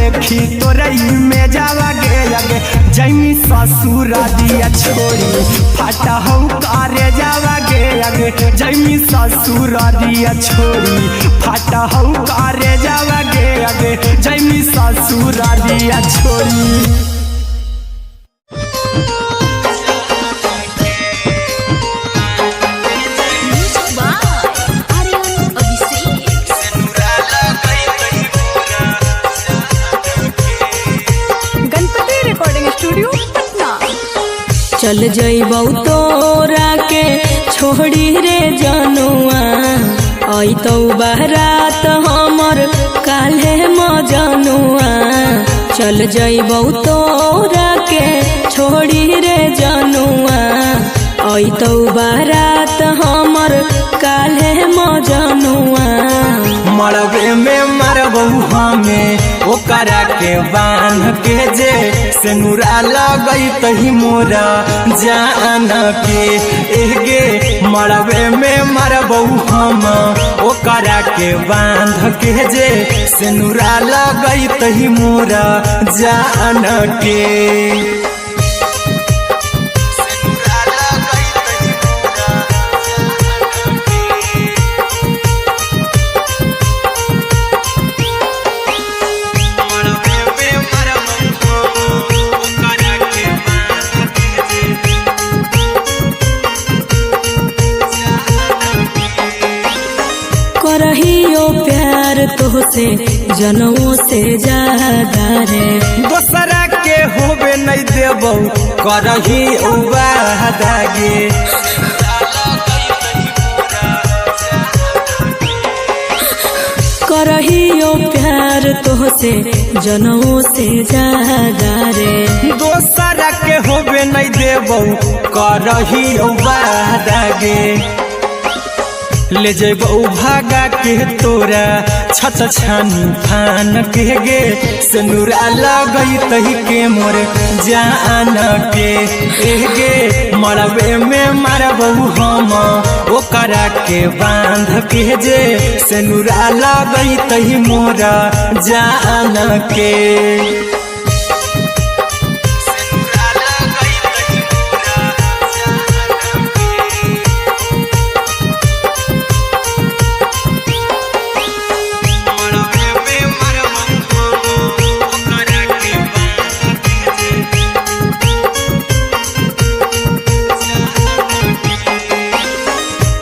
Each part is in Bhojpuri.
देखी तोरई में जावा गे लगे जैमी ससुर दिया छोड़ी फाटा हो कारे जावा गे लगे जैमी ससुर दिया छोड़ी फाटा हो कारे जावा गे लगे जैमी ससुर दिया छोड़ी। चल जइबौ तोरा के छोड़ी रे जनुआ अइतौ बारात हमर काल्हे मजनुआ। चल जइबौ तोरा के छोड़ी रे जनुआ अइतौ बारात हमर काल्हे मजनुआ। मरबे में मरबू हमें ओकरा के बांध के जे सिनुरा लगई तही मोरा जान के एगे मरबे में मरबू हम ओकरा के बांध के जे सिनुरा लगई तही मोरा जान के। करहियो प्यार तोहसे जनों से ज्यादा रे दोसरा के होबे नहीं देबौ करही वादा गे। करहियो प्यार तोहसे जनों से ज्यादा रे दोसरा के होबे नहीं देबौ करही वादा गे। ले जेबौ भागा के तोरा छत छानी फान के गे सिनुरा लगई तही के मोर जान के एगे मरबे में मरबौ हम ओकरा के बांध के जे सिनुरा लगई तही मोरा जान के।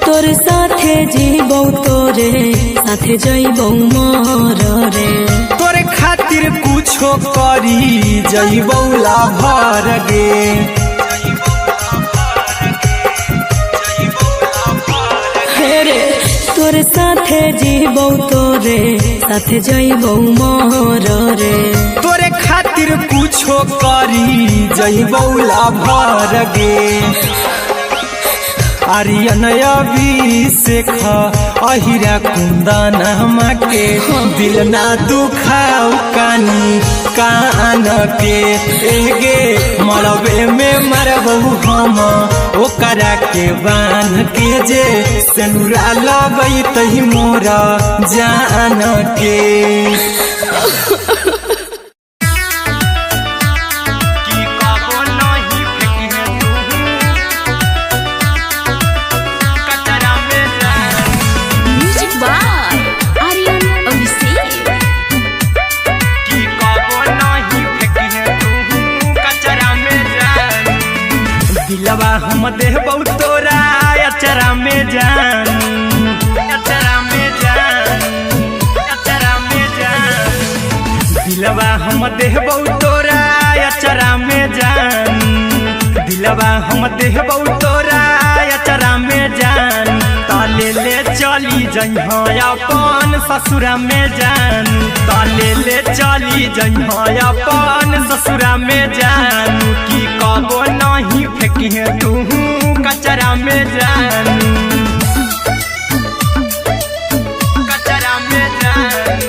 तोर साथे जीबौ तोरे साथे जइबौ मोर रे तोरे खातिर कुछो करी जइबौ लाभर गे। हेरे तोर साथे जीबौ तोरे साथे जइबौ मोर रे तोरे खातिर कुछो करी जइबौ लाभर गे। आर्यन अभिषेक अहिरा कुंदन के दिल ना दुखाऊ कानी कान के एगे मरबे में मरबू हम ओकरा के बांध के जे सिनुरा लगई तही मोरा जान के। दिलवा हम देबौ तोरा अचरा में जान अचरा में जान अचरा में जान दिलवा हम देबौ तोरा अचरा में जान दिलवा हम देबौ तोरा अचरा में जान ताले ले चली जइहा अपन ससुरा में जान ताले ले चली जइहा अपन ससुरा में जान की कबो नहीं फेंकिहे तू कचरा में जान कचरा में जान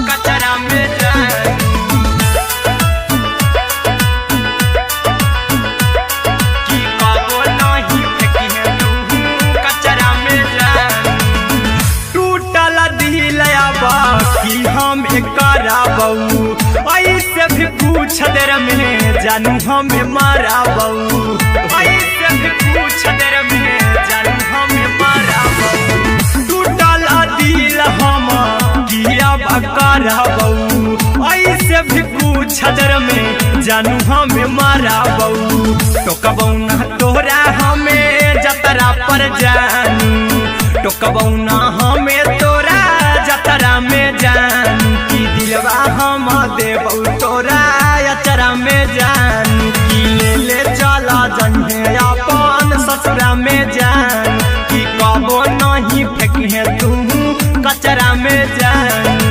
कचरा में जान की कबो नहीं फेंकिहे तू कचरा में जान टूटल दिल अब काहे कराबऊ ऐसे भी पूछ देर में जानू हमें माराबऊ ऐसे भी पूछ देर में जानू हमें माराबऊ टूटल दिल हम किया कराबऊ ऐसे भी पूछ देर में जानू हमें माराबऊ टोकबऊ ना तोरा हमें जतरा पर जानू टोकबऊ ना हमें तोरा जतरा में जानू की दिलवा हम देबऊ तोरा अचरा में जानू की ले चला जन्हे अपन ससुरा में जान की कबो नहीं फेंके तू कचरा में जानू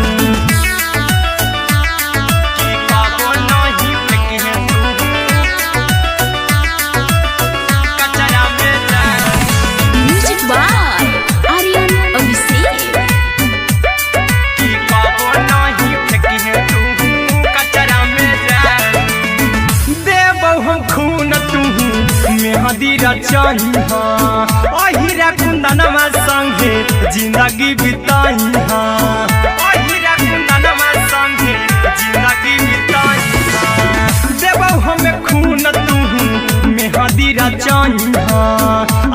अहिरा कुंदनमा संगे जिंदगी बिताई अहिरा कुंदनमा संगे जिंदगी बिताई देबौ हमें खून तू मेहदी रचाई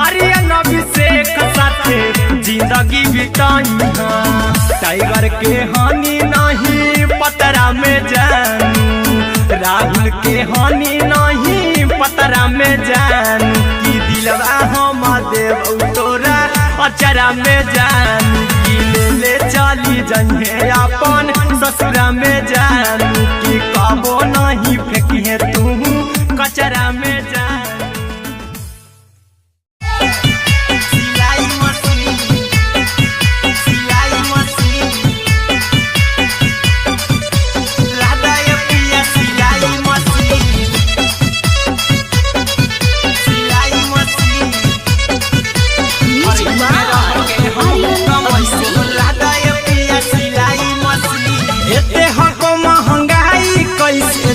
आर्यन अभिषेक साथे जिंदगी बिताई टाइगर के हानि नहीं पतरा में जानू राहुल के हानि नहीं पतरा में जानू की दिलवा हम देबऊ तोरा अचरा में जानू की ले चली जन्हे अपन ससुरा में जानू की कबो नहीं फेंकिए तू कचरा में जानू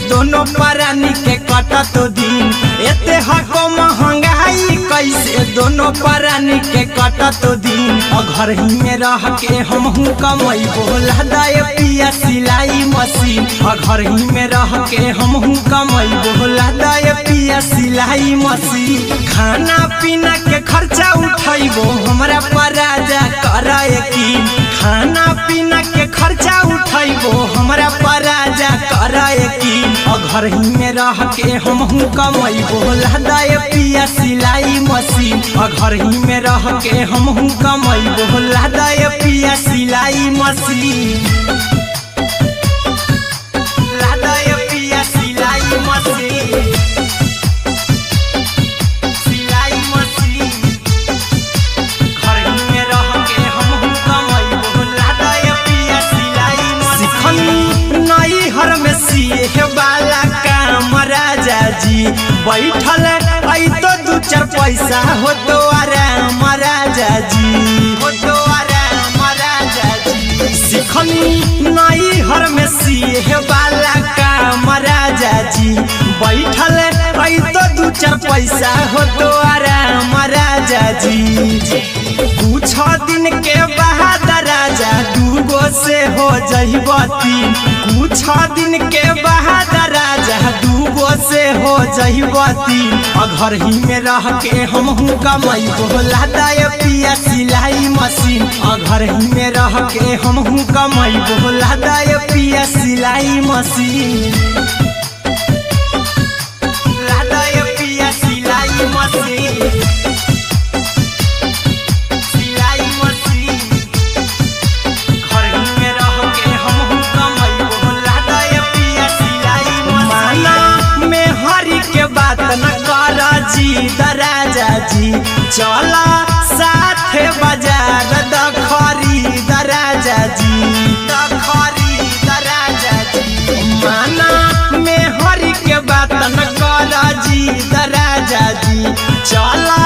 दोनों परानी के कटत दिन एते हको महंगाई कैसे दोनों परानी के कटत दिन घर ही में रह के हमहू कमाई बोला दाय पिया सिलाई मशीन घर ही में रह के हमहू कमाई बोला दाय पिया सिलाई मशीन खाना पीना के खर्चा उठाइबो हमरा पर राजा करा यकीन खाना पीना के खर्चा उठाइबो हमरा पर राजा करा यकीन घर ही में रह के हमहू कमाई बोला दाय पिया सिलाई मशीन घर ही में रह के हमहू कमाई बोला दाय पिया सिलाई मशीन लादाय पिया सिलाई मशीन सिलाई मशीन घर ही में रह के हमहू कमाई बोला दाय पिया सिलाई मशीन नई हर में सिए वाला काम राजा जी बैठल आई तो दू चार पैसा हो तो आराम राजा जी हो तो आराम राजा जी सिखनी नई हर में सिए वाला काम राजा जी बैठल आई तो दू चार पैसा हो तो आराम राजा जी कुछ दिन के बाद राजा दूगो से हो जहिबती कुछ दिन के बाद राजा दूगो से हो जहिबती घर ही में रह के हमहू कमाई बोला दाय पिया सिलाई मशीन घर ही में रह के हमहू कमाई बोला दाय पिया सिलाई मशीन लादाय पिया सिलाई मशीन राजा जी चला साथे बाजार द खरीद राजा जी द खरीद राजा जी माना में हरी के बात न कर जी द राजा जी चला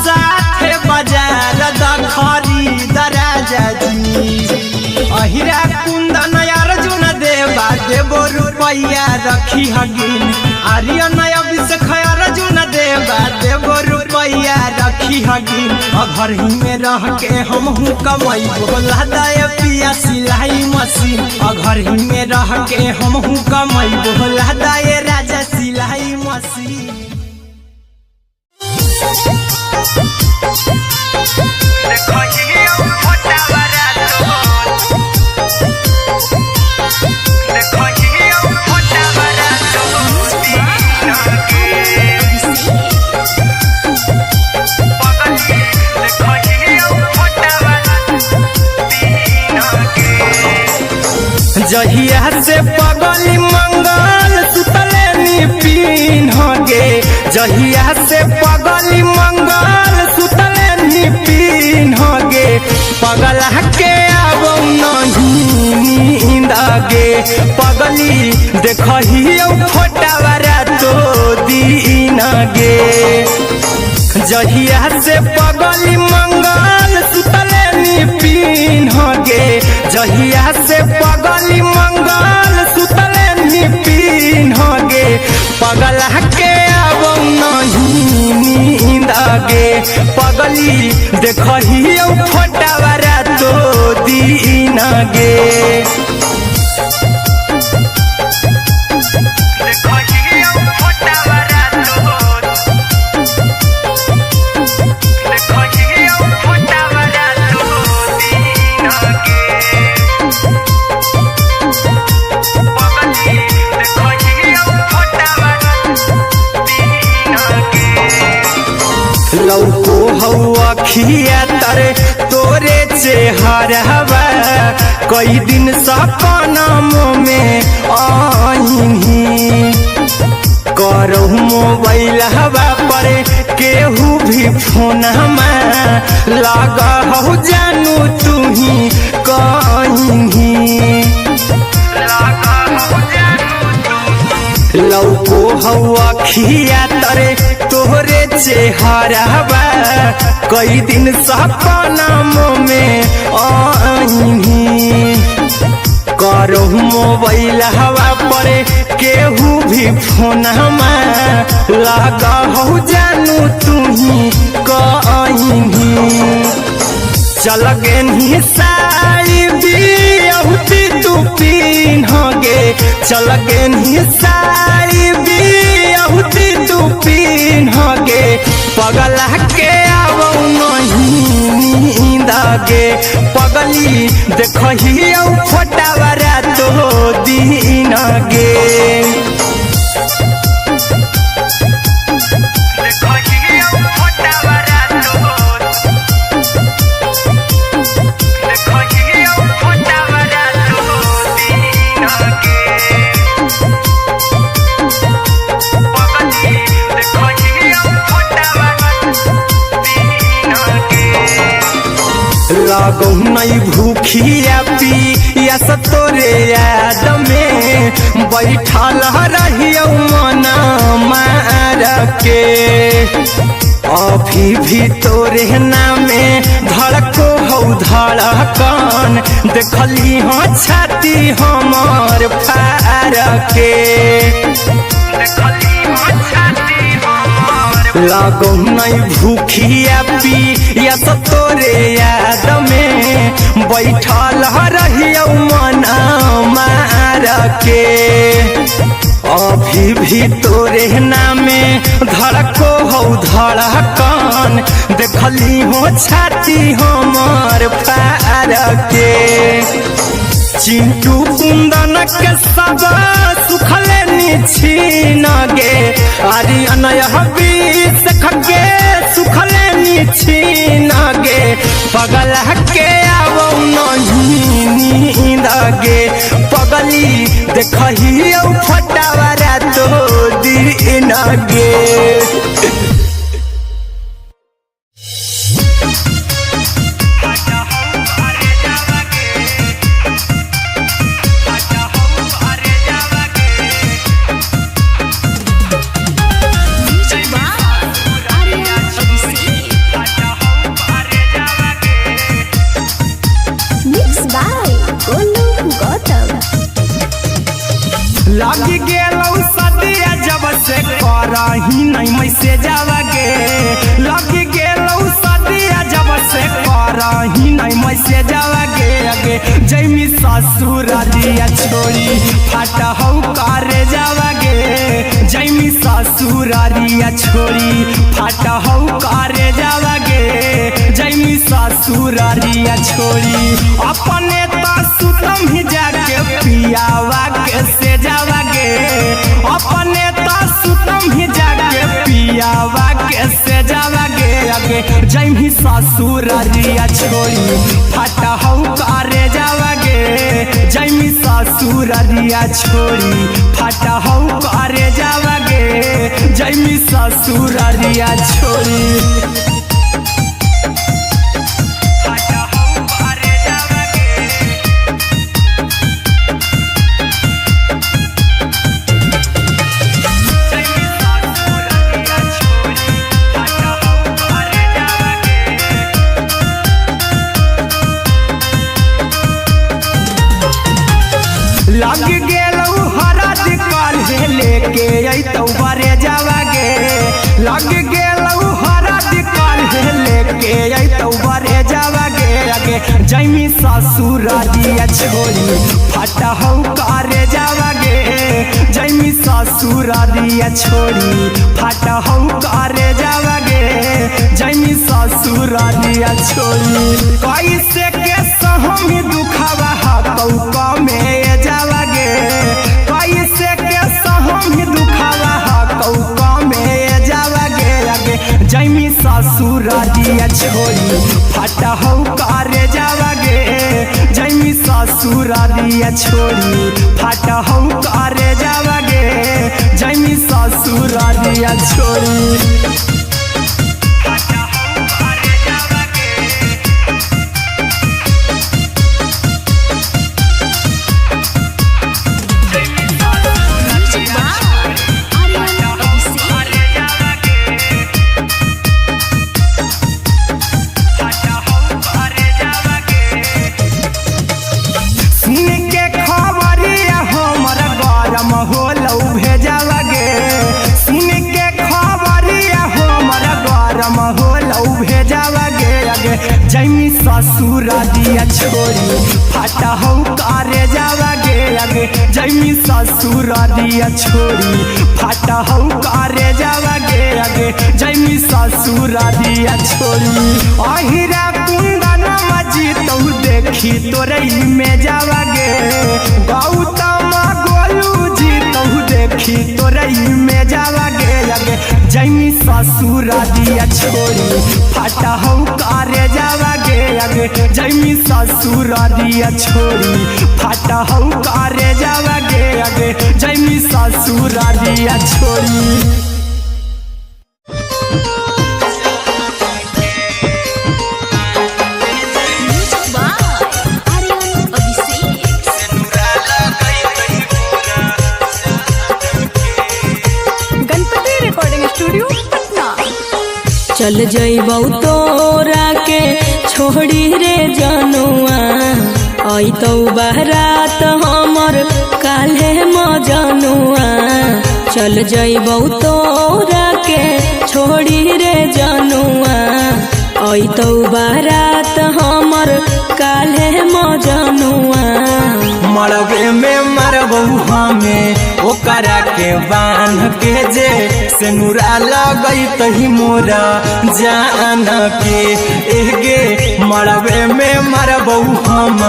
साथे बाजार द खरीद राजा जी अहिरा कुंदन अर्जुन देवा देबो रुपया रखी हगिन आर्यन अभिषेक अर्जुन देवा देबो रुपया रखी रखी हगी घर ही में रह के हम हूँ कमाई बोला दे पिया सिलाई मशीन घर ही में रह के हम हूँ कमाई बोला दे राजा सिलाई मशीन जहिया से पगली मंगल सुतले निपिन गे जहिया से पगली मंगल सुतले निपिन गे पगला के आब नहीं नींद गे पगली देखही फोटावारा तो दीन गे जहिया से पगली मंगल सुतले निपिन गे जहिया से पगली मंगल सुतले निपिन गे पगला के आब नहीं नींद गे पगली देखही फोटावारा तो दीन गे लौको हवा खिया तरे तोरे चेहरवा कई दिन सपना में आईनी करो मोबाइल हवा पर केहू भी फोन लगा हो जानू तू ही कहीं लौको हवा खिया तरे तोहरे चेहरवा कई दिन सपना में आईनी करो मोबाइल हवा पर केहू भी फोन लगा हो जानू तू ही कहीं चल गे साड़ी बिहुती तू पीन गे चल गे साड़ी बिहुती तू पीन गे पगला के आब नहीं नींद गे पगली देखही फोटावारा तो दीन गे लागो नहीं भूखिया पिया तोरे याद में बैठल रहियो मन मार के अभी भी तोरे नामे धड़को हो धड़कन देखली हाँ छाती हमार फार के लागो नहीं भूखिया पिया तोरे याद में बैठल रहियो मन मार के अभी भी तोरे नामे धड़को हो धड़कन देखली हो छाती हमार फार के चिंटू कुंदन के सब सुखले छीन गे आर्यन हबीस खगे सुखले छीन गे पगला के आब नहीं नींद गे पगली देखही फोटावारा तो दीन गे लगी गेलौ सदिया जब से करही नहीं मैसेज आवा गे लगी गेलौ से करही नहीं मैसेजवा गे अगे जैमी ससुरारिया छोड़ी फाटा हौ करे जावा गे जैमी ससुरारिया छोड़ी फाटा हौ करे जावा गे जैमी ससुरारिया छोड़ी अपने तो सुतम ही जाके पियावा के से जावा गे अपने तो सुतम ही जाके पियावा के से जावा गे अगे जैमी ससुरारिया छोड़ी फाटा हौ करे जावा गे जैमी ससुरारिया छोड़ी फाटा हौ करे जावा गे जैमी ससुरारिया छोड़ी लग गेलौ हरद काल्हे लेके अइतौ बरे जावा गे लग गेलौ हरद काल्हे लेके अइतौ बरे जावा गे अगे जैमी ससुरारिया छोड़ी फाटा हौ करे जावा गे जैमी ससुरारिया छोड़ी फाटा हौ करे जावा गे जैमी ससुरारिया छोड़ी कैसे के सहम दुखावा हाथौ कमे जावा गे कैसे के सहम दुखावा हाथौ कमे जावा गे अगे जैमी ससुरारिया छोड़ी फाटा हौ करे जावा गे जैमी ससुरारिया छोड़ी फाटा हौ करे जावा गे जैमी ससुरारिया छोड़ी जैमी ससुरारिया छोड़ी फाटा हौ करे जावा गे अगे जैमी ससुरारिया छोड़ी फाटा हौ करे जावा गे अगे जैमी ससुरारिया छोड़ी अहिरा कुंदन मजी तौ देखी तोरई में जावा गे गौतम गोलू जी तौ देखी तोरई में जावा गे अगे जैमी ससुरारिया छोड़ी फाटा हौ करे जावा गे अगे जैमी ससुरारिया छोड़ी फाटा हौ करे जावा गे अगे जैमी ससुरारिया छोड़ी चल जइबौ तोरा के छोड़ी रे जनुआ अइतौ बारात हमर काल्हे मजनुआ चल जइबौ तोरा के छोड़ी रे जनुआ अइतौ बारात हमर काल्हे मजनुआ मरबे में मरबौ हमें ओकरा के बांध के जे सेनुरा लगैतहि मोरा जान के एगे मरबे में मरबौ हम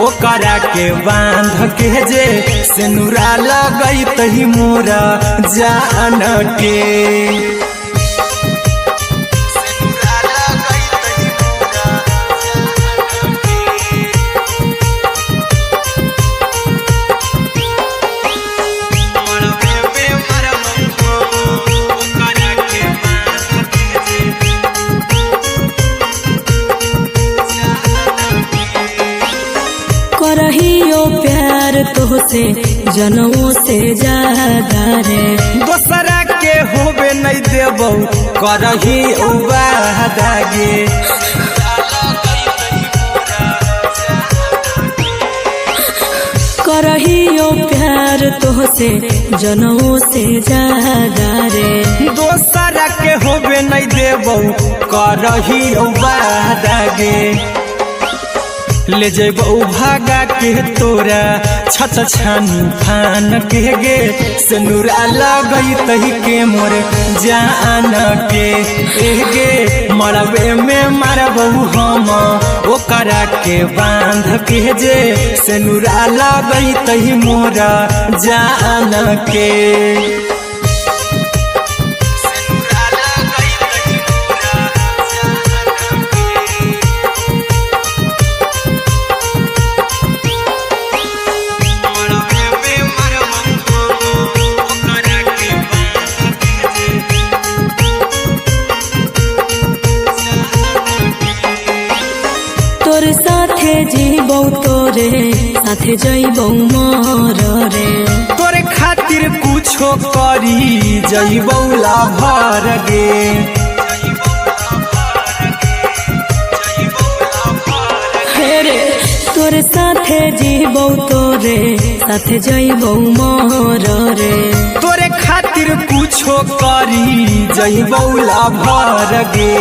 ओकरा के बांध के जे सेनुरा लगैतहि मोरा जान के करहियो प्यार तोहसे जनों से ज्यादा रे दोसरा के होबे नहीं देबौ करही वादा गे करहियो प्यार प्यार तोहसे जनों से ज्यादा रे। दोसरा के होबे नहीं देबो करही वादा गे, ले जेबो भागा के तोरा छत छानी फान के गे, सिनुरा लगई तही के मोर जान के गे, मरबे में मारबो हम ओकरा के बांध के जे, सिनुरा लगई तही मोर जान के। तोर साथे जीबो तोरे साथे जइबो मोर रे, तोरे खातिर कुछो करी जइबो लाभर गे, रे तोर साथे जीबो तोरे साथे जइबो मोर रे, तोरे खातिर कुछो करी जइबो लाभर गे।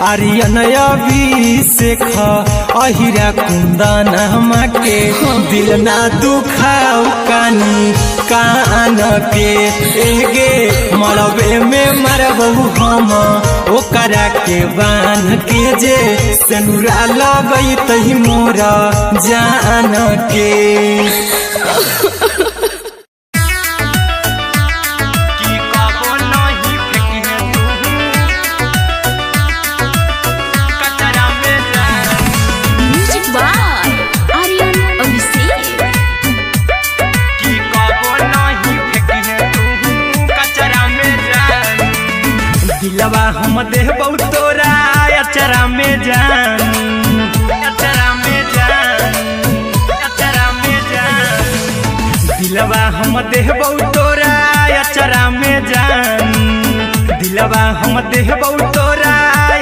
आर्यन अभिषेक अहिरा कुंदन के, दिल ना दुखाओ कानी कान के गे, मरबे में मरबो हम ओकरा के बान के जे, सिनुरा लगई तही मोरा जान के। दिलवा हम देबो तोरा अचरा में जान, अचरा में जान, अचरा में जान, दिलवा हम देबो तोरा अचरा में जान, दिलवा हम देबो तोरा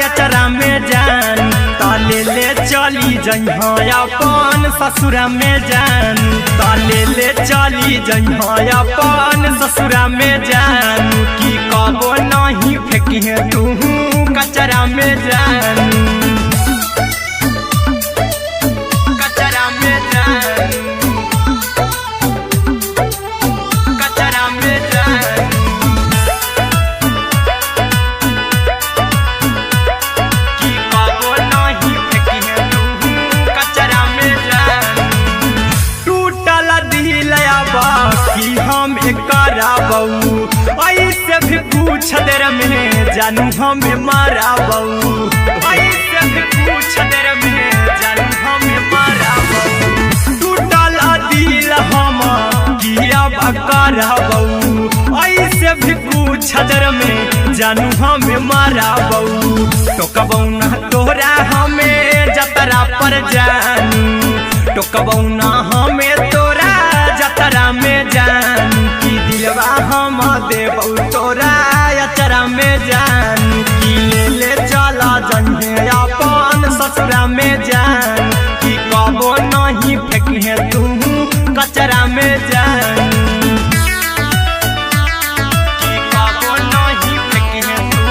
अचरा में जान, ताले ले चली जइहा अपन ससुरा में जान, ताले ले चली जइहा अपन ससुरा में जान, की कबो नहीं फेंकिहे तू कचरा में जान, कचरा में जान, कचरा में जान, की कबो नहीं फेंकिहे तू कचरा में जान, टूटल दिल बाकी हम कराबू, ऐसे भी पूछ देर में जानू हमें माराबू, ऐसे भी पूछ देर में जानू हमें माराबू, टूटल दिल हम किया कराबू, ऐसे भी पूछ देर में जानू हमें माराबू, टोकबू ना तोरा हमें जतरा पर जानू, टोकबू ना हमें तोरा जतरा में जानू, की दिलवा हम देबो तोरा अचरा में जानू, की ले ले चला जन्हे अपन ससुरा में जान, की कबो नहीं फेंकिहे तू कचरा में जानू, की कबो नहीं फेंकिहे तू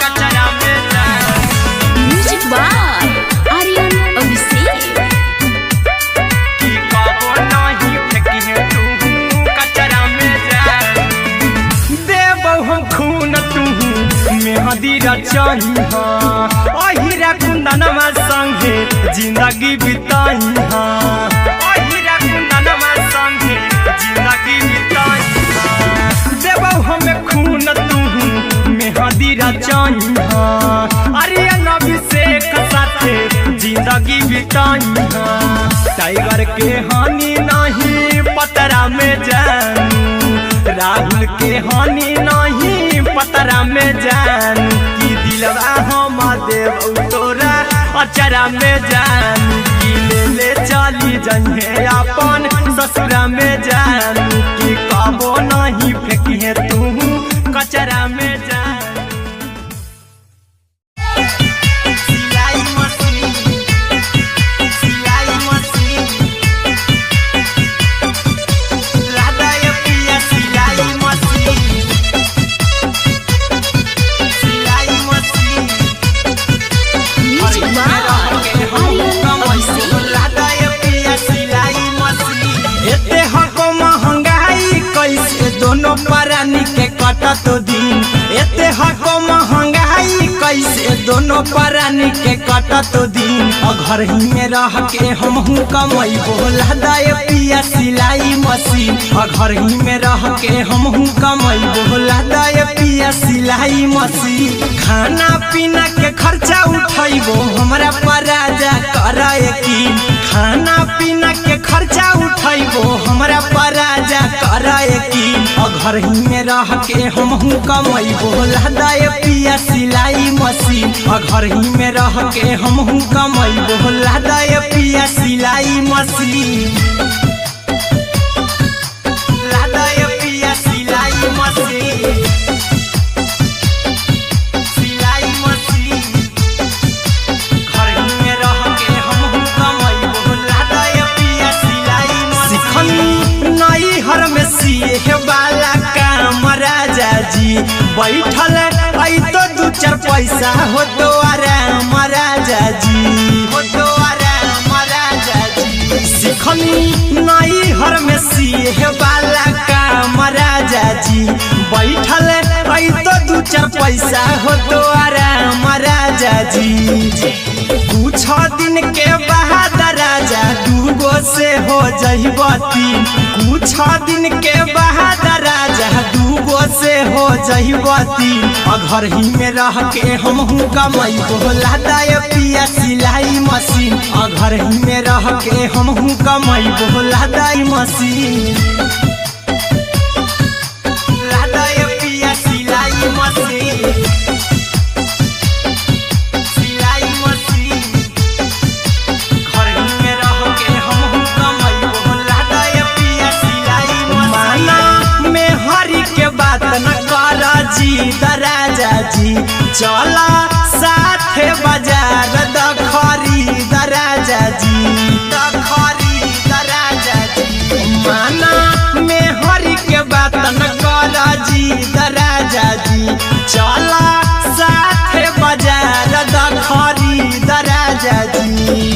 कचरा में जान। Music by Aryan Abhishek. की कबो नहीं फेंकिहे तू कचरा में जान, देबो हम खून तू मेहदी रचही अहिरा कुंदनमा संगे जिंदगी बिताई, अहिरा कुंदनमा संगे जिंदगी बिताई, देबो हमें खून तू मेहदी रचही आर्यन अभिषेक साथे जिंदगी बिताई, टाइगर के हानि नहीं पतरा में जानू, राहुल के हानि नहीं पतरा में जानू, की दिलवा हम देबो तोरा अचरा में जानू, की ले ले चली जइहे अपन ससुरा में जानू, की कबो नहीं फेंकिहे तू कचरा में जानू। सिलाई मशीन, सिलाई मशीन। कटतो दिन एते हको महंगाई कैसे दोनों प्राणी के कटतो दिन घर ही में रह के हमहू कमैबो लहदाए पिया सिलाई मशीन घर ही में रह के हमहू कमैबो लहदाए पिया सिलाई मशीन खाना पीना के खर्चा उठैबो हमरा पर राजा करा यकीन खाना पीना के खर्चा उठैबो हमरा पर राजा करा यकीन घर ही में रह के हमहू कमैबो लहदाए पिया सिलाई मशीन घर ही में रह के हमहू कमैबो लहदाए पिया सिलाई मशीन लहदाए पिया सिलाई मशीन सिलाई मशीन घर ही में रह के हमहू कमैबो लहदाए पिया सिलाई मशीन नई हर में सिए वाला काम राजा जी बैठल आई तो दू चार पैसा हो तो आराम राजा जी हो तो आराम राजा जी सिखनी नई हर में सिए वाला काम राजा जी बैठल आई तो दू चार पैसा हो तो आराम राजा जी कुछ दिन के बाद राजा दूगो से हो जहिबती कुछ दिन के बाद राजा दूगो से हो जहिबती घर ही में रह के हमहू कमैबो लहदाए पिया सिलाई मशीन घर ही में रह के हमहू कमैबो लहदाए मशीन लहदाए पिया सिलाई मशीन सिलाई मशीन घर ही में रह के हमहू कमैबो लहदाए पिया सिलाई मशीन में हरी के बात न कर जी राजा जी चला साथे बाजार द खरीद राजा जी द खरीद राजा जी माना में हरी के बात न कर जी राजा जी चला साथे बाजार द खरीद राजा जी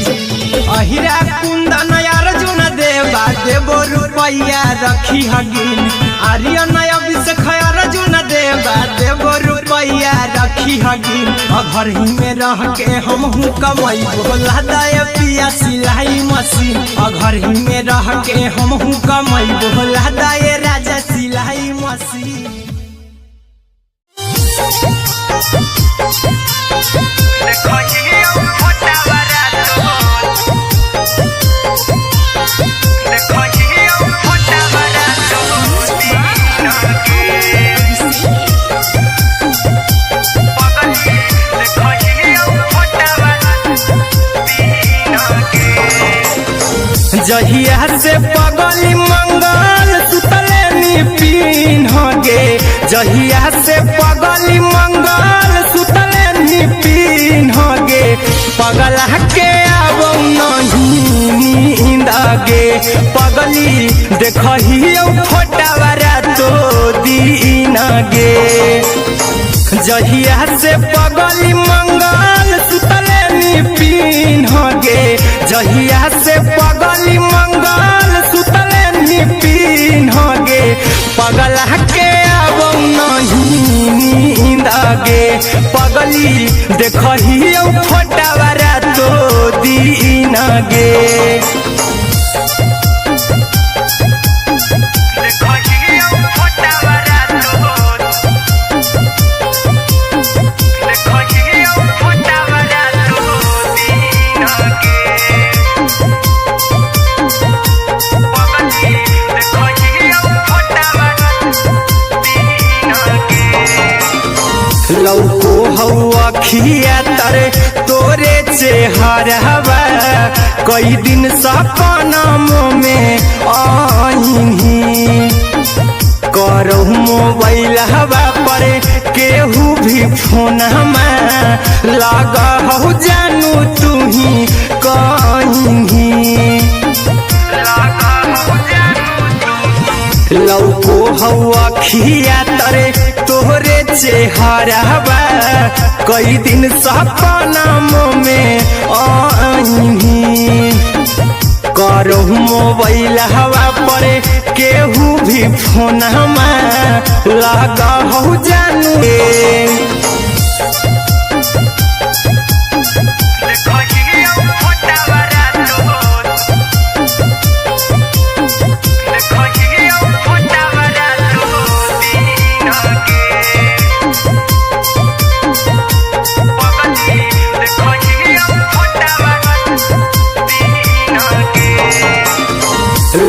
अहिरा कुंदन अर्जुन देवा देबो रुपैया रखी हगिन आर्यन अभिषेक अर्जुन देवा देबो रुपैया रखी हगिन घर ही में रह के हमहू कमैबो लहदाए पिया सिलाई मशीन घर ही में रह के हमहू कमैबो लहदाए राजा सिलाई मशीन जहिया से पगली मंगल सुतले निपिन होगे जहिया से पगली मंगल सुतले निपिन होगे पगला के आबो नहीं नींद गे पगली देखहियो फोटावरा तो दीन गे जहिया से पगली मंगल सुतले निपिन होगे जहिया से पगली मंगल सुतले निपिन होगे पगला के आबो नहीं नींद गे पगली देखहियो फोटावरा तो दीन गे लौको हवा खिया तरे तोरे चेहरवा कई दिन सपना में आईनी करो मोबाइल हवा पर केहू भी फोन में लगा हो जानू तू ही कहीं लौको हवा खिया तरे तोहरे चेहरवा कई दिन सपना में आईनी तोहरो मोबाइल हवा पर केहू भी फोन लगा हो जानू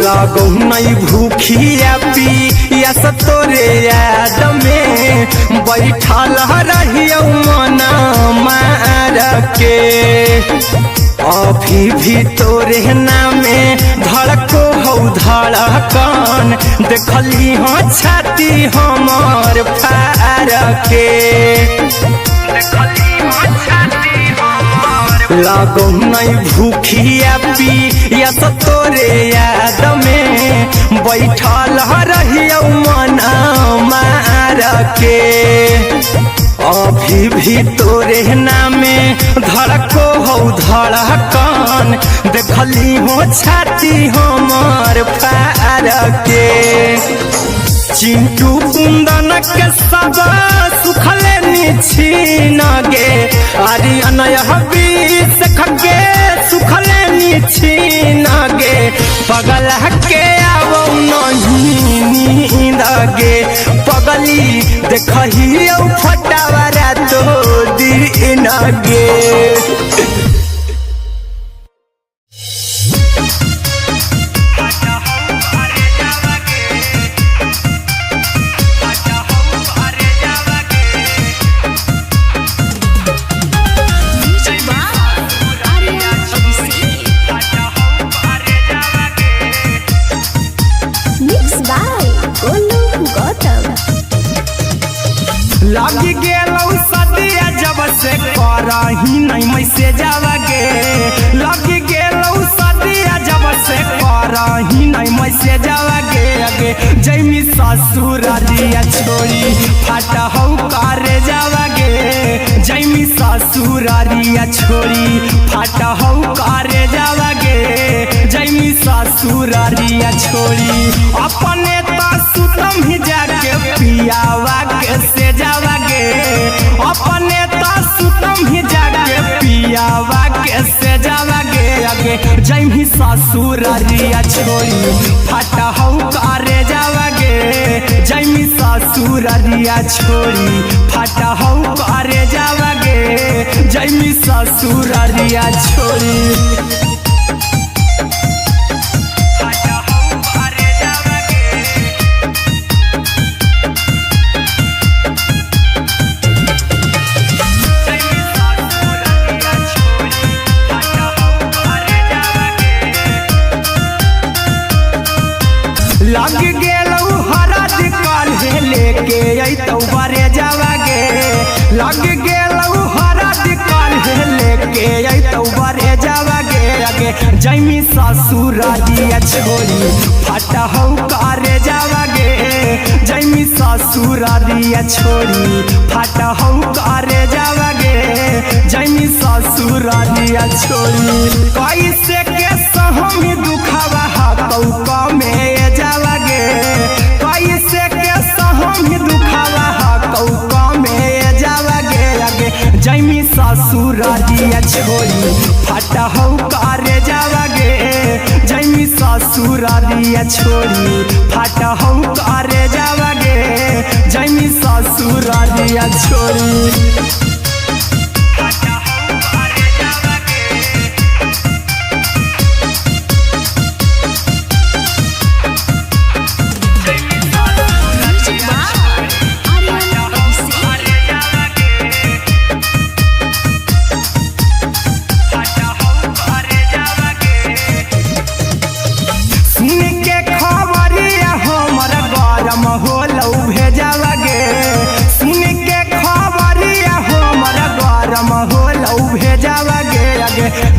लागो नहीं भूखिया पिया तोरे याद में बैठल रहियो मन मार के अभी भी तोरे नामे धड़को हो धड़कन देखली हो छाती हमर फार के लागो नहीं भूखिया पिया तोरे याद में बैठल रहियो मन मार के अभी भी तोरे नामे धड़को हो धड़कन देखली हो छाती हमर फार के चिंटू कुंदन के सब सुखले निछीन गे आर्यन हबीस खगे सुखले निछीन गे पगल के आवो नहीं नींद गे पगली देखही फटावरा तो दिन गे लगी गेलौ सदिया जब से करही नहीं मैसे जावगे लगी गेलौ सदिया जब से करही नहीं मैसे जावगे अगे जैमी ससुरारिया छोड़ी फाटा हो करे जावगे जैमी ससुरारिया छोड़ी फाटा हो करे जावगे जैमी ससुरारिया छोड़ी अपने सुतम ही जाके पियावा के से जावागे अपने सुतम ही जाके पियावा के से जावागे आगे जैमी ससुरारिया छोड़ी फाटा हो करे जावागे जैमी ससुरारिया छोड़ी फाटा हो करे जावागे जैमी ससुरारिया छोड़ी लग गेलौ हरद काल्हे लेके अइतौ बरे जावागे लग गेलौ हरद काल्हे लेके अइतौ बरे जावागे आगे जैमी ससुरारिया छोड़ी फाटा हो करे जावागे जैमी ससुरारिया छोड़ी फाटा हो करे जावागे जैमी ससुरारिया छोड़ी कैसे के सहमी दुखावा कौका में जावागे कैसे के सहमी दुखावा कौका में जावागे आगे जैमी ससुरारिया छोड़ी फाटा हो करे जावागे जैमी ससुरारिया छोड़ी फाटा हो करे जावागे जैमी ससुरारिया छोड़ी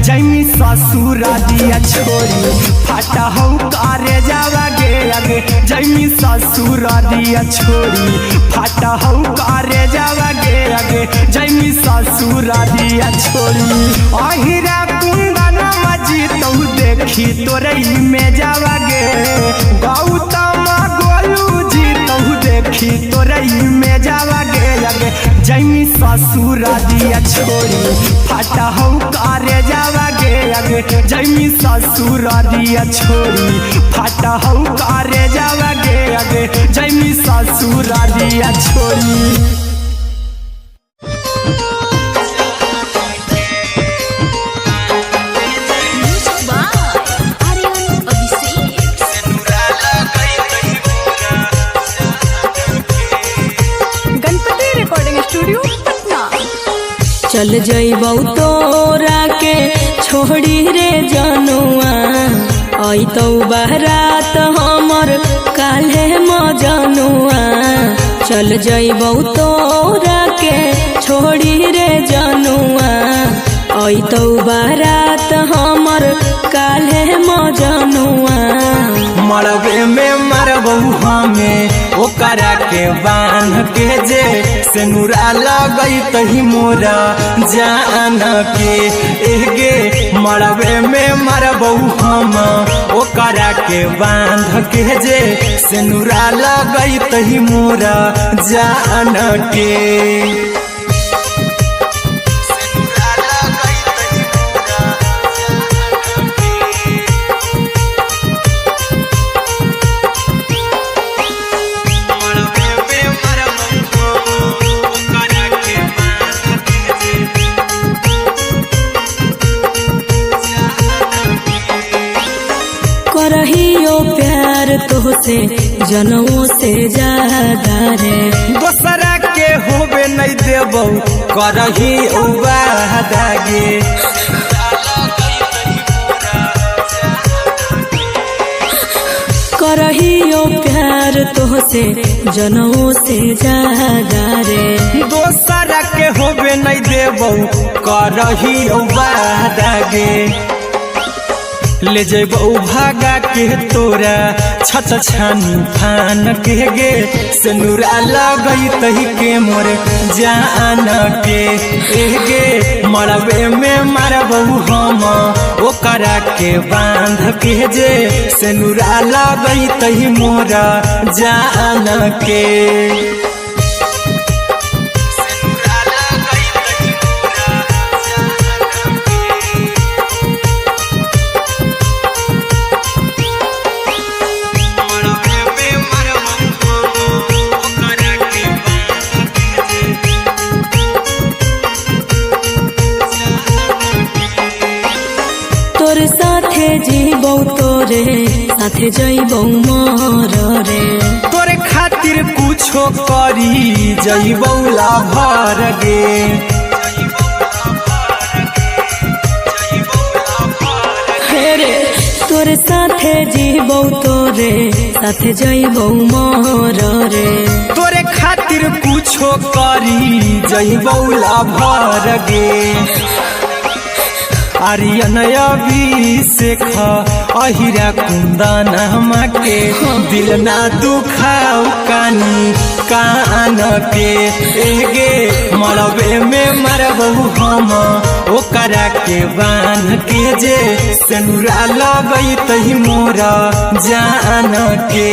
जैमी ससुरारिया छोड़ी फाटा हो करे जावागे आगे जैमी ससुरारिया छोड़ी फाटा हो करे जावागे आगे जैमी ससुरारिया छोड़ी अहिरा कुंदन मजी तो देखी देखी तोरई में जावागे गौतम गोलू जी तहु देखी तोरई में जावागे लगे जैमी ससुर दिया छोड़ी फाटा हो करे जावागे लगे जैमी ससुर दिया छोड़ी फाटा हो करे जावागे लगे जैमी ससुर दिया छोड़ी। चल जइबौ तोरा के छोड़ी रे जनुआ आई तो बारात हमर काल्हे मजनुआ चल जइबौ तोरा के छोड़ी रे जनुआ आई तो बारात हमर काल्हे मजनुआ मरबे में मरबू हमें ओकरा के बांध के जे सेनुरा लगई तही मोरा जान के एगे मरबे में मरबू हम ओकरा के बांध के जे सेनुरा लगई तही मोरा जान के। करहियो प्यार तोहसे जनमों से ज्यादा रे दोसरा के होबे नहीं देबौ करही उबादागे करहियो प्यार तोहसे जनमों से ज्यादा रे दोसरा के होबे नहीं देबौ करही उबादागे ले जेबौ भागा के तोरा छछ छानी फान के गे सेनुरा लगई तही के मोर जान के एगे मरबे में मरबौ हम ओकरा के बांध के जे सेनुरा लगई तही मोरा जान के। तोरे साथे जीबौ तोरे साथे जइबौ मोर रे तोरे खातिर कुछो करी जइबौ लाभर गे रे तोरे साथे जीबौ तोरे साथे जइबौ मोर रे तोरे खातिर कुछो करी जइबौ लाभर गे आर्यन अभिषेक अहिरा कुंदन के दिल ना दुखाऊ कानी कान के एगे मरबे में मरबू हम ओकरा के बांध के जे सेनुरा लगई तही मोरा जान के।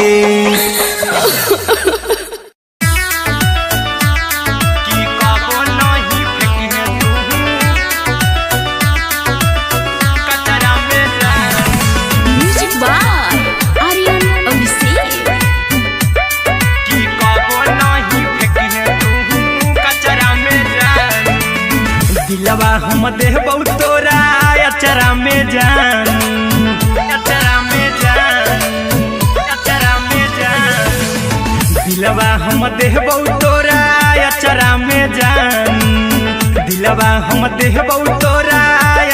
दिलवा हम देबौ तोरा अचरा में जान अचरा में जान अचरा में जान दिलवा हम देबौ तोरा अचरा में जान दिलवा हम देबौ तोरा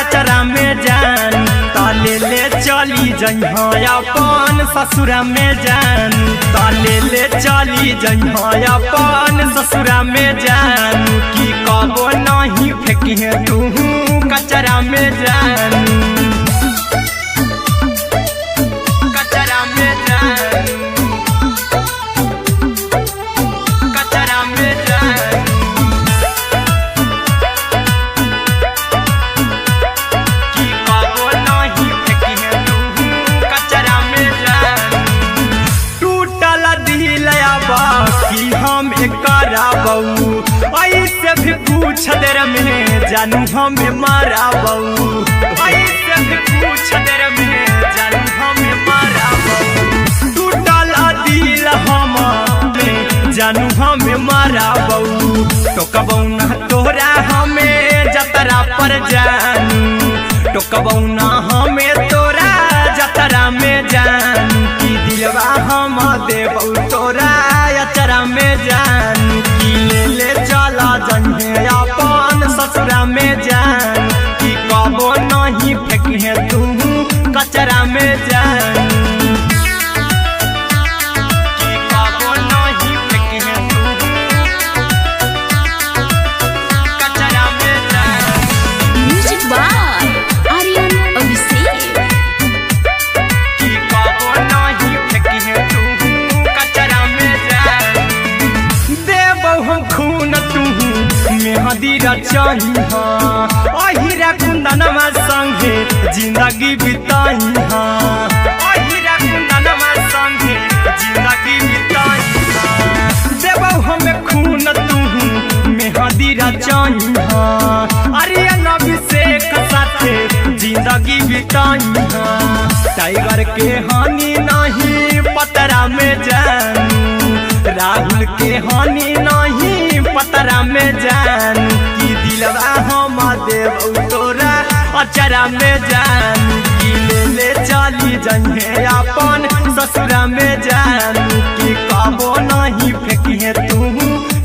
अचरा में जान ताले ले चली जइहो अपन ससुरा में जान ताले ले चली जइहो अपन ससुरा में जान की कबो नहीं फेंकी तू कचरा में जान कचरा में जान कचरा में जान की कबो नहीं फेंकी तू कुछ देर में जानू हमें मारा बहू, ऐसे भी कुछ देर में जानू हमें मारा बहू। टूटल दिल हमें जानू हमें मारा बहू, टोकबौ ना तोरा हमें जतरा पर जानू, टोकबौ ना हमें तोरा जतरा में जानू। की दिलवा हम देबौ तोरा अचरा में जानू, की ले ले चला जन्हे अपन ससुरा में जान, की कबो नहीं फेंके तू कचरा में जान, की कबो नहीं फेंके तू कचरा में जान। Music by Aryan Abhishek. की कबो नहीं फेंके तू कचरा में जान। देबौ हम खून तू मेहदी रचाई हाँ, अहिरा कुंदनमा संगे जिंदगी बिताई हाँ, अहिरा कुंदनमा संगे जिंदगी बिताई हाँ। देबौ हमें खून तू मेहदी रचाई हाँ, आर्यन अभिषेक साथे जिंदगी बिताई हाँ। टाइगर के हानि नहीं पतरा में जानू, राहुल के हानि नहीं पतरा में जानू। की दिलवा हम देबौ तोरा अचरा में जानू, की ले ले चली जन्हे अपन ससुरा में जानू, की कबो नहीं फेंकिए तू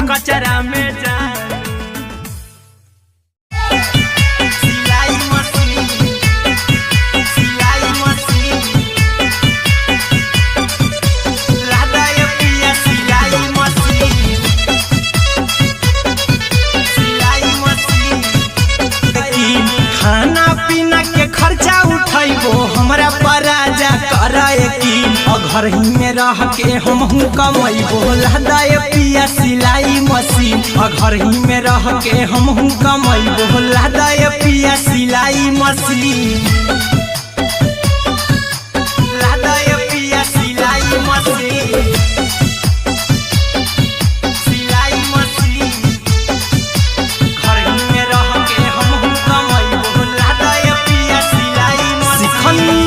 कचरा में जानू। सिलाई मशीन, सिलाई मशीन, लादा ये पिया सिलाई मशीन, सिलाई मशीन। खाना पीना के खर्चा उठाइबो हमरा पराजा कराए की, घर ही में रह के हमहू कमैबो लादा ये पिया सिलाई मशीन, घर ही में रह के हमहू कमैबो लादा ये पिया सिलाई मशीन, लादा ये पिया सिलाई मशीन, सिलाई मशीन। घर ही में रह के हमहू कमैबो लादा ये पिया सिलाई मशीन। सिखनी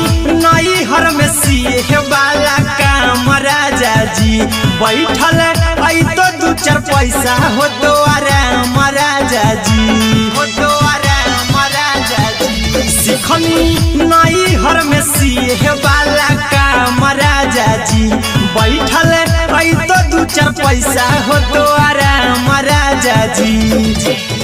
नई हर में सिए वाला काम राजा जी, बैठल आई तो दू चार पैसा हो तो आराम राजा जी, हो तो आराम राजा जी। सिखनी नई हर में सिए वाला काम राजा जी, बैठल आई तो दू चार पैसा हो तो आराम राजा जी।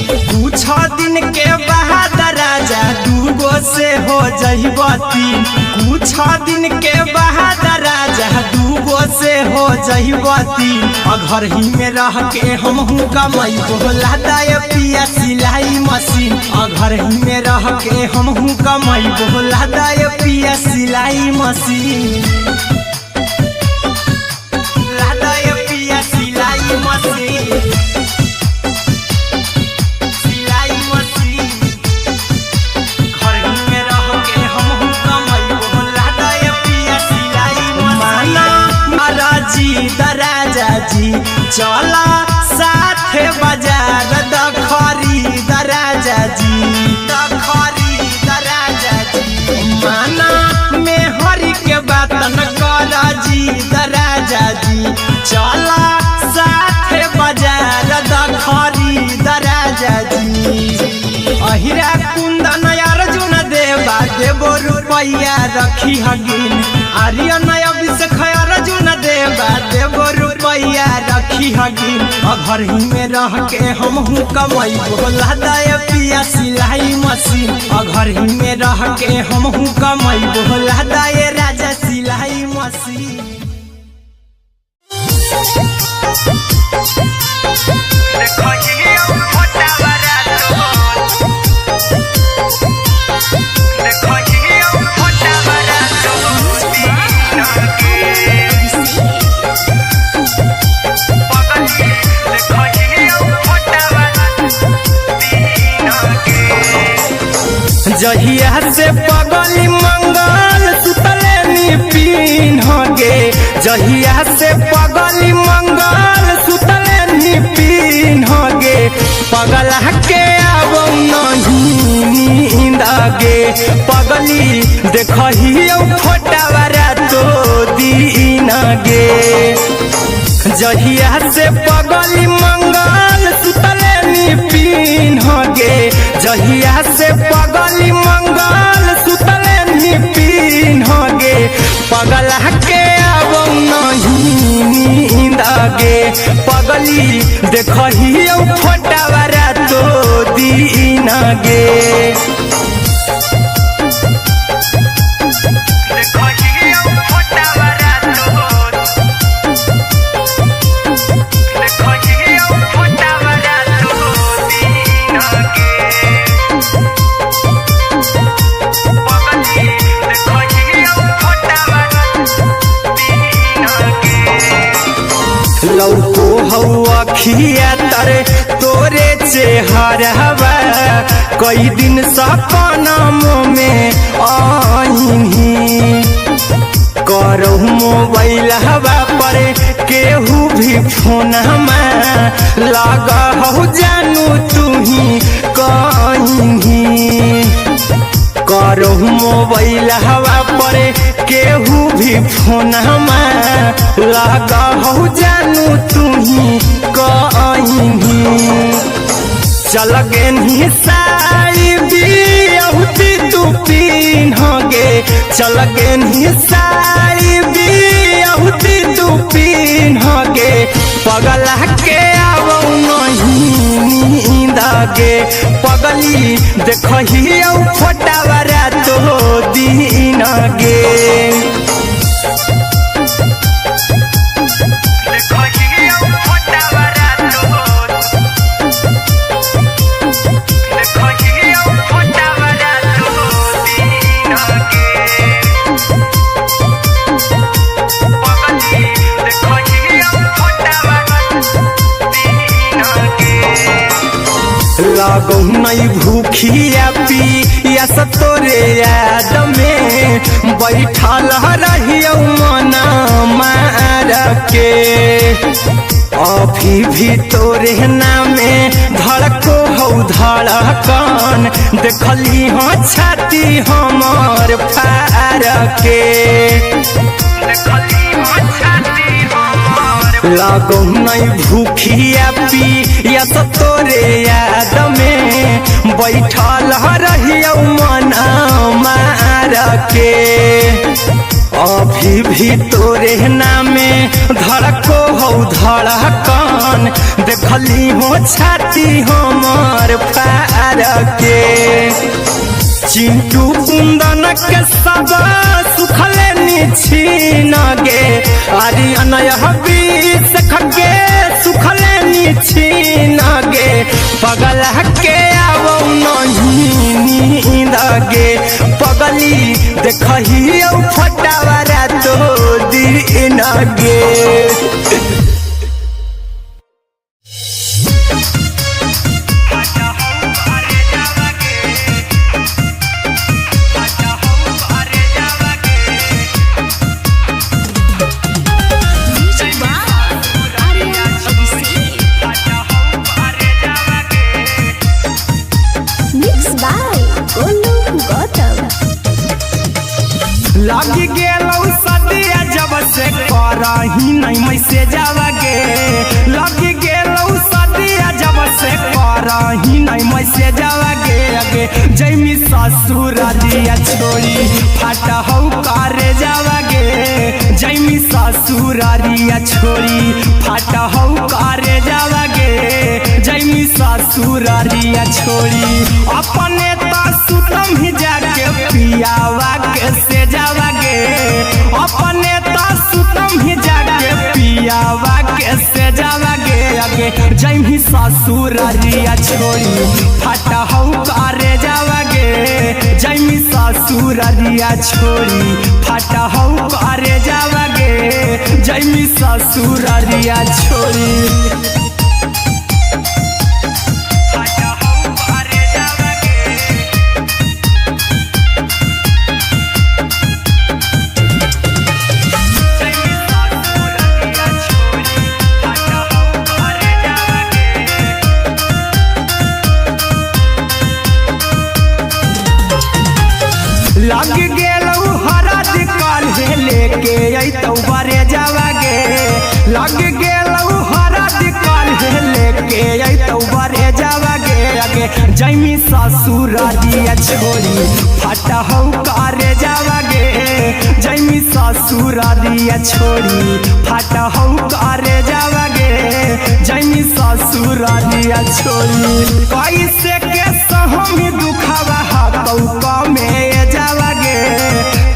कुछ दिन के बाद राजा दूगो से हो जइब तीन, कुछ दिन के बाद राजा दूगो से हो जइब तीन। घर ही में रह के हमहू कमैबो लादा ये पिया सिलाई मशीन, घर ही में रह के हमहू कमैबो लादा ये पिया सिलाई मशीन, लादा ये पिया सिलाई मशीन, सिलाई मशीन। घर ही में रह के हमहू कमैबो लादा ये पिया सिलाई मशीन। माना जी दराजा जी चला साथे बाजार दखरी दराजा जी, दखरी दराजा जी। माना में हरी के बात न कर जी दराजा जी, चला साथे बाजार दखरी दराजा जी। अहिरा कुंदन अर्जुन देवा देबो रुपैया रखी हगिन, आर्यन अभिषेक अर्जुन देवा देबो रुपैया रखी हगिन। घर ही में रह के हमहू कमैबो लादा ये पिया सिलाई मशीन, घर ही में रह के हमहू कमैबो लादा ये राजा सिलाई मशीन। देखो ये छोटा बड़ा तो, देखो ये छोटा बड़ा जहिया से पगली मंगल सुतले निपिन गे, जहिया से पगली मंगल सुतले निपिन गे। पगला के पगली देखही फोटावारा तो दीन गे जहिया से पगली मंगल सुतले निपिन गे जहिया से पगली मंगल सुतले निपिन गे पगला के अब नहीं नींद गे पगली देखही फोटावारा तो दीन गे लौको हवा खिया तरे तोरे चेहरावा कई दिन सपनों में आईनी करहु मोबाइल हवा पर केहू भी फोन लगा हो जानू तुही कहीं करहु मोबाइल हवा पर केहू भी फोन लगा हो जानू तुही कहीं चल गे साड़ी बिहुती तू पीन गे चल गे साड़ी बिहुती तू पीन गे पगला के अब नहीं नींद गे पगली देखही फोटावारा तो दीन गे लागो नहीं भूखिया पिया तोरे याद में बैठल रहियो मना मार के अभी भी तोरे नामे धड़को हो धड़कन देखली हो छाती हमर फार के लागो नहीं भूखिया पिया तोरे याद में बैठल रहियो मना मार के अभी भी तोरे नामे धड़को हो धड़कन देखली हो छाती हमर फार के चिंटू कुंदन के सब सुखले निछीन गे आर्यन बीस खगे सुखले निछीन गे पगला के अब नहीं नींद गे पगली देखही फोटावारा तो दीन गे लगी गेलौ सदिया जब से करही नहीं मैसेज गे लगी गेलौ सदिया जब से करही नहीं मैसेज गे अगे जैमी ससुरालिया छोड़ी फाटा हौ करे जावा गे जैमी ससुरालिया छोड़ी फाटा हौ करे जावा गे जैमी ससुरालिया छोड़ी अपने तो सुतम ही जाके पियावा के से जावा गे अपने तो सुतम ही जाके पियावा के से जावा गे अगे जैमी ससुरालिया छोड़ी फाटा हौ करे जावा गे जैमी ससुरालिया छोड़ी फाटा हौ करे जावा गे जैमी ससुरालिया छोड़ी लग गेलौ हरद काल्हे लेके अइतौ बरे जावागे लग गेलौ हरद काल्हे लेके अइतौ बरे जावागे आगे जैमी ससुरारिया छोरी फटा हौ करे जावागे जैमी ससुरारिया छोरी फटा हौ करे जावागे जैमी ससुरारिया छोरी कैसे के सहमी दुखावा हतौ कमे जावागे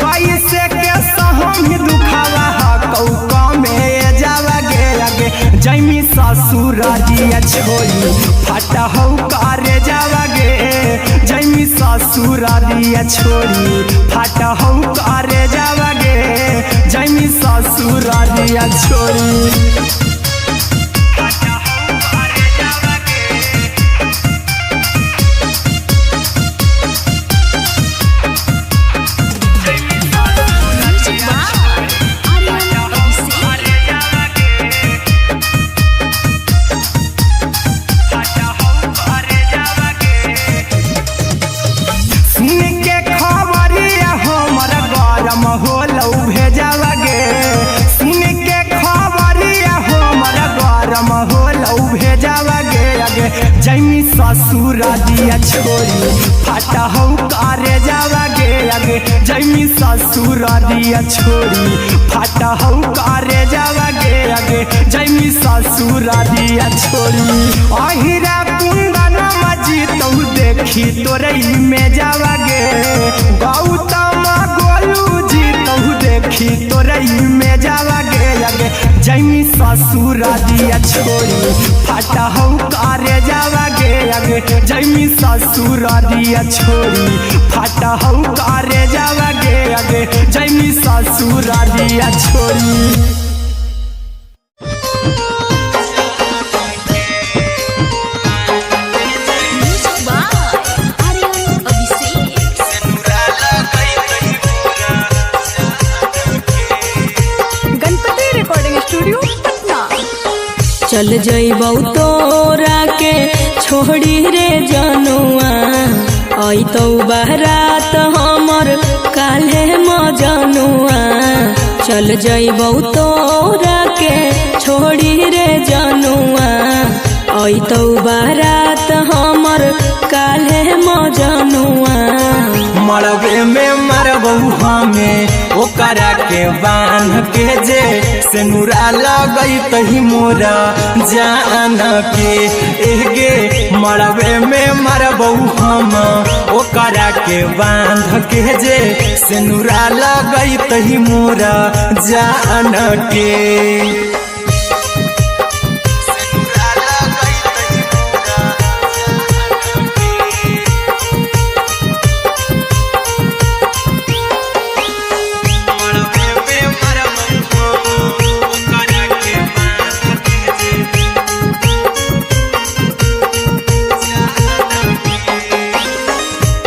कैसे के सहमी दुखावा हतौ कमे जावागे आगे जैमी ससुरारिया छोरी फटा हौ करे जावागे जैमी ससुरारिया छोरी फटा हौ करे जावागे जैमी ससुरारिया छोरी जैमी ससुरारिया छोरी फटा हौ करे जावागे आगे जैमी ससुरारिया छोरी फटा हौ करे जावागे आगे जैमी ससुरारिया छोरी अहिरा कुंदन मजी तौ देखी तोरई में जावागे गौतम गोलू जी तौ देखी तोरई में जावागे आगे जैमी ससुरारिया छोरी फटा हौ करे जावागे आगे जैमी ससुरारिया छोरी फटा हौ करे जावागे आगे जैमी ससुरारिया छोरी चल जइबौ तोरा के छोड़ी रे जनुआ अइतौ बारात हमर काल्हे मजनुआ चल जइबौ तोरा के छोड़ी रे जनुआ अइतौ बारात हमर काल्हे मजनुआ मरबे में मरबौ हमें ओकरा के बांध के जे सेनुरा लगई तही मोरा जान के एगे मरबे में मरबौ हम ओकरा के बांध के जे सेनुरा लगई तही मोरा जान के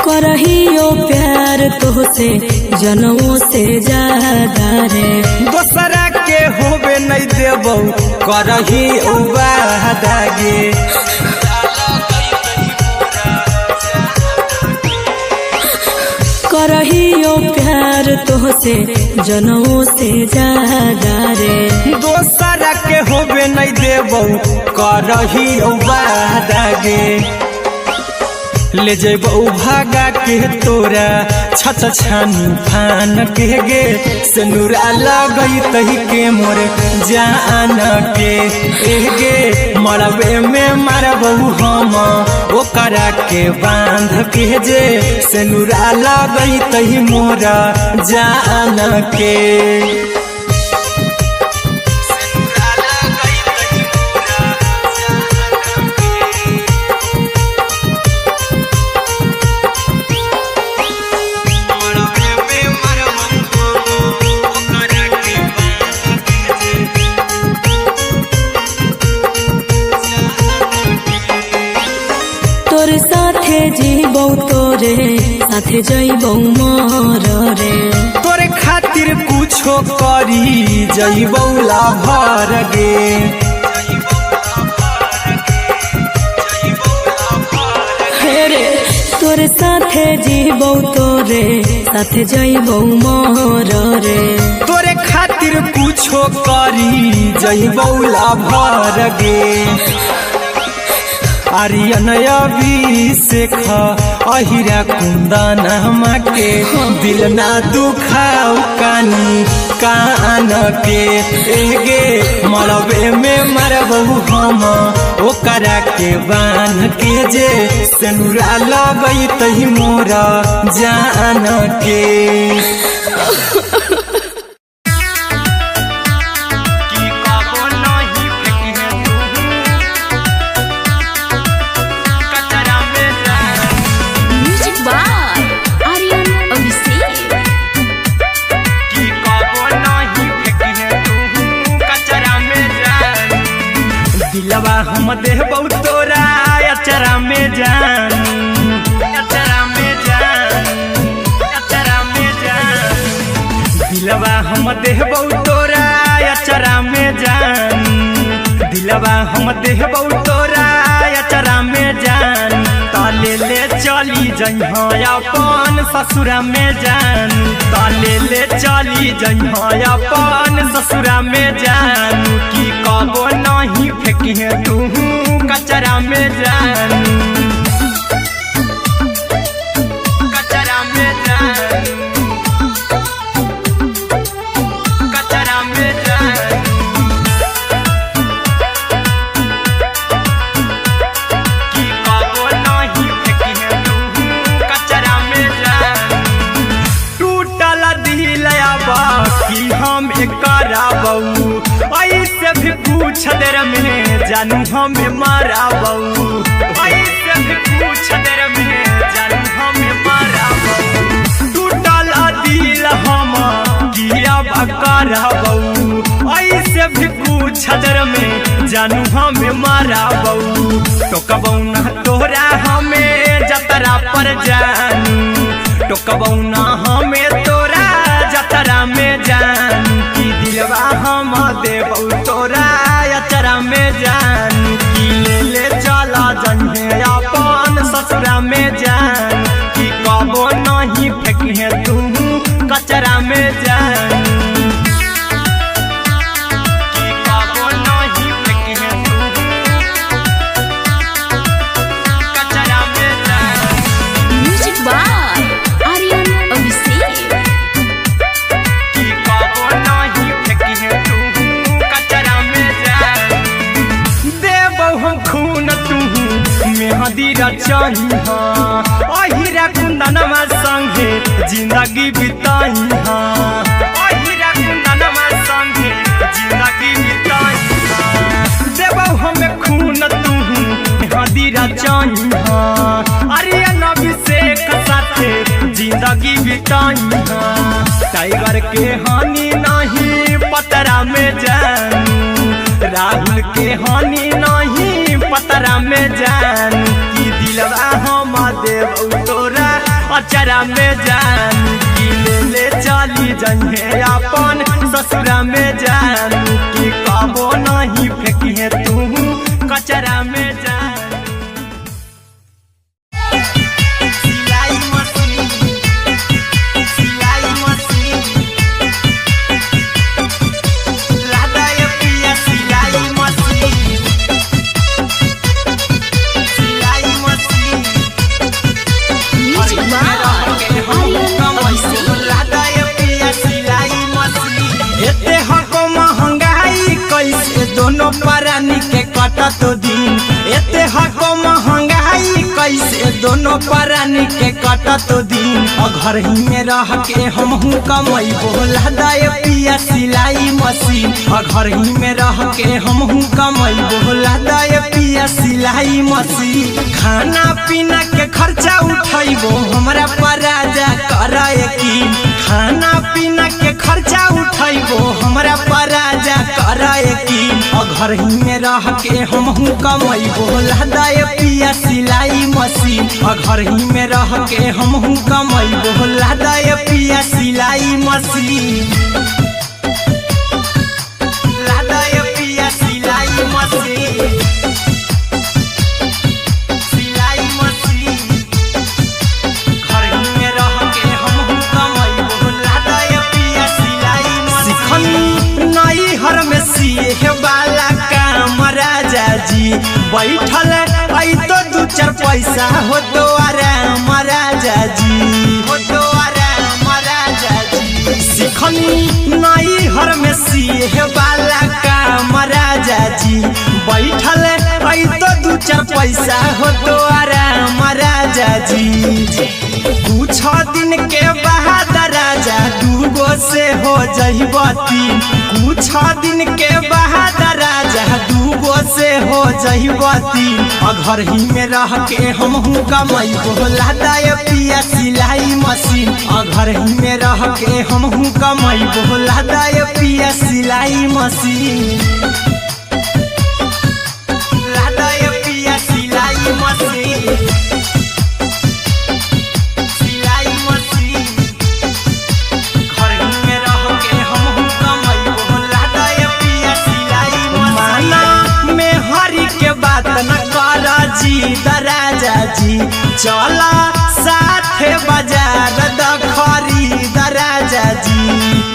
करहियो प्यार तोहसे जनमों से ज्यादा रे दोसरा के होबे नहीं देबौ करही उबादागे करहियो प्यार तोहसे जनमों से ज्यादा रे दोसरा के होबे नहीं देबौ करही उबादागे ले जइबौ भागा के तोरा छछ छानी फान के गे सेनुरा लगई तही के मोर जान के एगे मरबे में मरबौ हम ओकरा के बांध के जे सेनुरा लगई तही मोरा जान के जीबौ तोरे साथे जइबौ मर रे तोरे खातिर कुछो करी जइबौ लाभर गे हे रे तोरे साथे जीबौ तोरे साथे जइबौ मोर रे तोरे खातिर कुछो करी जइबौ लाभर गे आर्यन अभिषेक अहिरा कुंदनमा के दिल ना दुखाऊ कानी कान के एगे मरबे में मरबौ हम ओकरा के बांध के जे सेनुरा लगई तही मोर जान के हम देबौ तोरा अचरा में जान अचरा में जान अचरा में जान दिलवा हम देबौ तोरा अचरा में जान दिलवा हम देबौ तोरा अचरा में जान ताले ले चली जइहा अपन ससुरा में जान ताले ले चली जइहा अपन ससुरा में जान की कबो नहीं फेंकिहे तू कचरा में जान कचरा में जान कचरा में जान की कबो नहीं फेंकिहे तू कचरा में जान टूटल दिल आबा कि हम कराबौ ऐसे भी पूछ देर में जानू हमें माराबौ ऐसे भी पूछ देर में जानू हमें माराबौ टूटल दिल हम किया कराबौ ऐसे भी पूछ देर में जानू हमें माराबौ टोकबौ ना तोरा हमें जतरा पर जानू टोकबौ ना हमें तोरा जतरा में जानू की दिलवा हम देबौ तोरा अचरा में जान की ले चला जन्हे अपन ससुरा में जान की कबो नहीं फेंकिहे तू कचरा में जान की कबो नहीं फेंकिहे तू कचरा में जान म्यूजिक बाय आर्यन अभिषेक की कबो नहीं फेंकिहे तू कचरा में जान देबौ हम खून तू मेहंदी रचही अहिरा कुंदनमा संगे जिंदगी बिताई अहिरा कुंदनमा संगे जिंदगी बिताई देबौ हमें खून तू मेहंदी रचही आर्यन अभिषेक साथे जिंदगी बिताई टाइगर के हानि नहीं पतरा में जानू राहुल के हानि नहीं पतरा में जानू की दिलवा हम देबौ तोरा अचरा में जानू की ले चली जइहे अपन ससुरा में जानू की कबो नहीं फेंकिहे तू कचरा में जानू दोनों परानी के कटत दिन एते हको महंगाई कैसे दोनों परानी के कटत दिन घर ही में रह के हमहू कमैबो लदाय पिया सिलाई मशीन घर ही में रह के हमहू कमैबो लदाय पिया सिलाई मशीन खाना पीना के खर्चा उठैबो हमरा पराजा कराए की खाना पीना के खर्चा उठैबो हमरा पराजा कराए की घर ही में रह के हमहू कमैबो लदाय पिया सिलाई मशीन घर ही में रह के हमहू कमैबो लदाय पिया सिलाई मशीन लदाय पिया सिलाई मशीन सिलाई मशीन बैठल आई तो दू चार पैसा हो तो आराम राजा जी, हो तो आराम राजा जी। सिखनी नई हर में सीहे वाला काम राजा जी, बैठल आई तो दू चार पैसा हो तो आराम राजा जी। कुछ दिन के बाद राजा दूगो से हो जइब तीन, कुछ दिन के बाद राजा दूगो से हो जइब तीन। घर ही में रह के हमहू कमाई बोला दाय पिया सिलाई मशीन, घर ही में रह के हमहू कमाई बोला दाय पिया सिलाई मशीन, लादाय पिया सिलाई मशीन, सिलाई मशीन। घर ही में रह के हमहू कमाई बोला दाय पिया सिलाई मशीन। माना में हरी के बात न कर जी दराजा जी, चला साथे बाजार दखरी दराजा जी,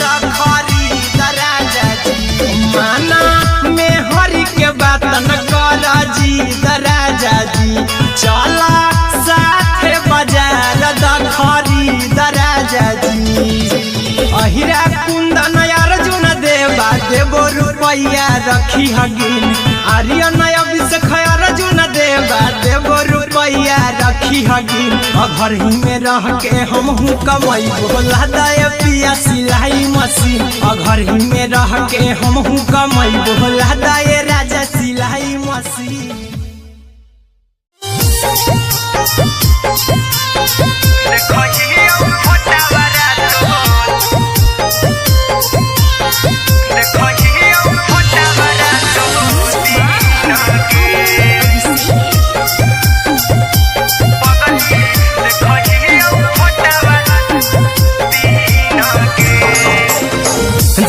दखरी दराजा जी। माना में हरी के बात न कर जी दराजा जी, चला साथे बाजार दखरी दराजा जी। अहिरा कुंदन अर्जुन देवा देवो रुपया रखी हगिन, आर्यन अभिषेक अर्जुन देवा देवो रुपया रखी हगिन। घर ही में रह के हमहू कमाई बोला दाय पिया सिलाई मशीन, घर ही में रह के हमहू कमाई बोला दाय राजा सिलाई मशीन।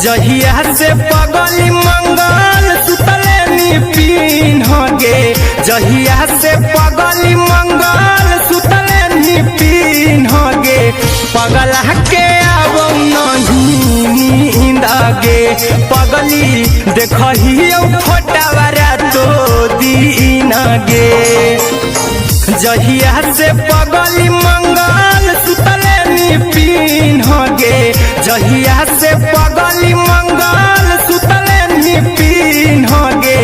जहिया से पगली मंगल सुतले निपिन गे, जहिया से पगली मंगल सुतले निपिन गे। पगला के आवो नहीं नींद गे, पगली देखही फोटावारा तो दीन गे। जहिया से पगली मंगल सुतले निपिन गे, जहिया से पगली मंगल सुतले निपिन गे।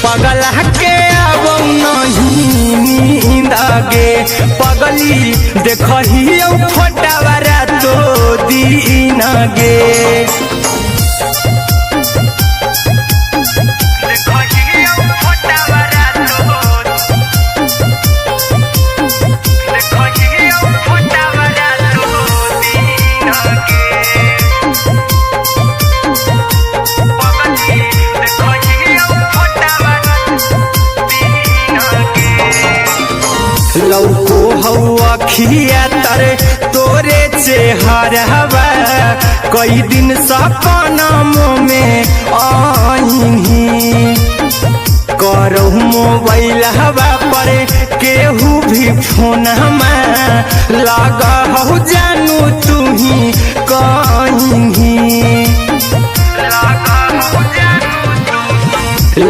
पगला के आवो नहीं नींद गे, पगली देखही फोटावारा तो दीन गे। लौको हवा खिया तरे तोरे चेहरवा, कई दिन सपनों में आईनी। करहु मोबाइल हवा पर केहू भी फोन लगा हो जानू तू ही कहीं।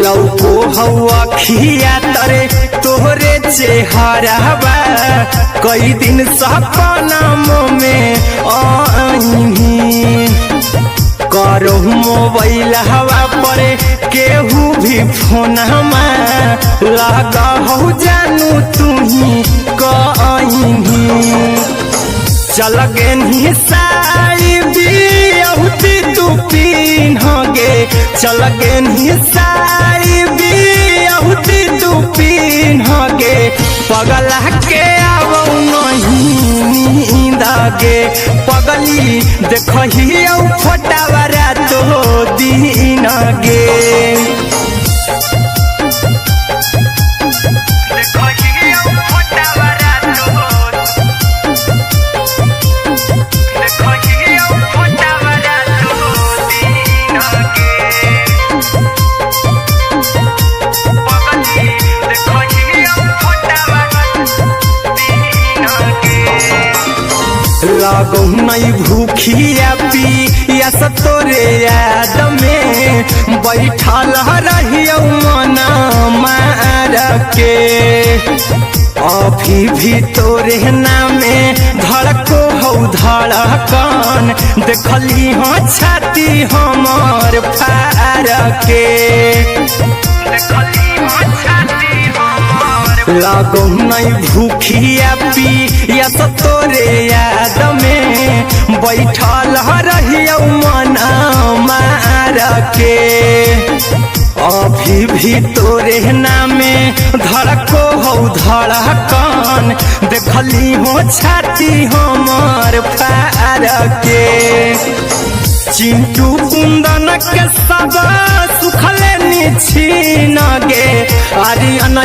लौको हवा खिया तरे तोहरे चेहरवा, कई दिन सपनों में आईनी। करहु मोबाइल हवा पर केहू भी फोन लगा हो जानू तू ही कहीं। चल गे साड़ी बियहुती तू पीन गे, चल गे साड़ी बियहुती तू पीन गे। पगला के आवो नहीं नींद गे, पगली देखही फोटावारा तो दीन गे। लागो नहीं भूखिया पिया तोरे याद में बैठल रहियो मना मार मार के अभी भी तोरे नामे धड़को हौ धड़कन देखली हो छाती हमर फार के लागो नहीं भूखिया पिया तोरे याद में बैठल रहियो मन मार के अभी भी तोरे नामे धड़को हौ धड़कन देखली हो छाती हमर फार के चिंटू कुंदन के सब सुखले निछीन गे आर्यन